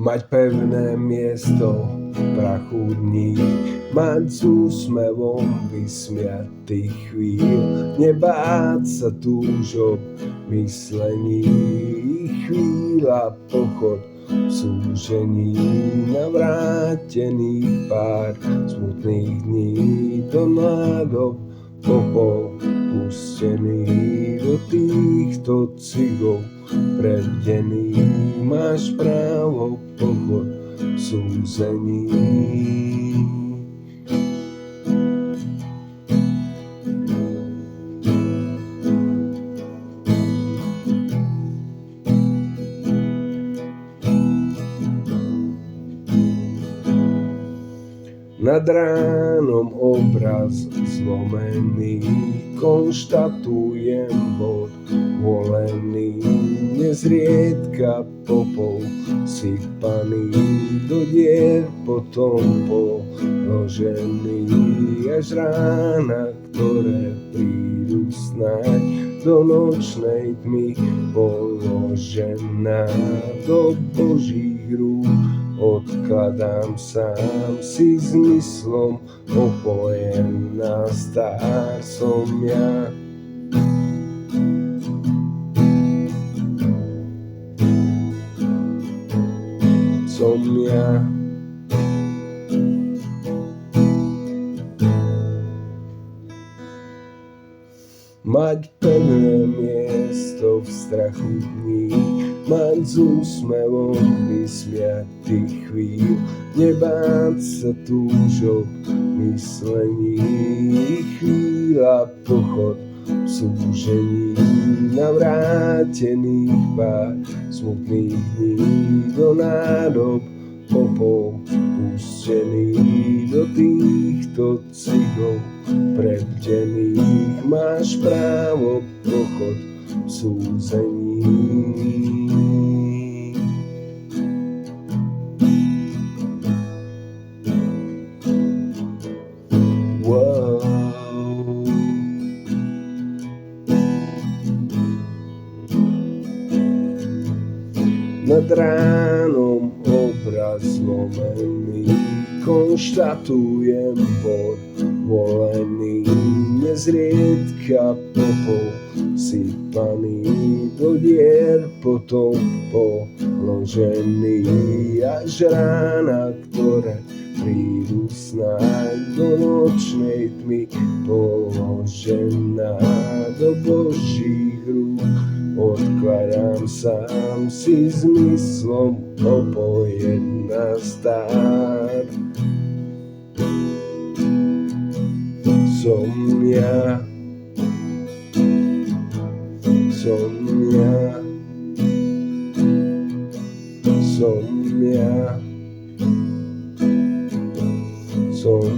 Mať pevné miesto prachu dní, mať s úsmevom vysmiatých chvíľ, nebáť sa túžob myslení, chvíľa pochod v súžení, navrátených pár smutných dní, do nádob popol pustený, do týchto cigov prebdený, máš právo pochod v súzení. Nad ránom obraz zlomený, konštatujem bod volený, nezriedka popol sypaný, do dier potom položený, až rána, ktoré prídu snáď, do nočnej tmy položená, do Božích rúk odkladám sám, si zmyslom opojená, star som ja. Som ja. Mať pevné miesto v strachu dní, mať s úsmevom vysmiatých chvíľ, nebáť sa túžob myslení, chvíľa pochod v súžení, navrátených pár smutných dní, do nádob popol pustený, do týchto cigov prebdených, máš právo pochod v súzení. Wow. Nad ránom obraz zlomený, konštatujem bod volený, nezriedka popol sypaný, do dier potom položený, až rána, ktoré prídu snáď, do nočnej tmy položená, do Božích rúk odkladám sám, si zmyslom opojená, star som ja. Som ja. Som ja. Som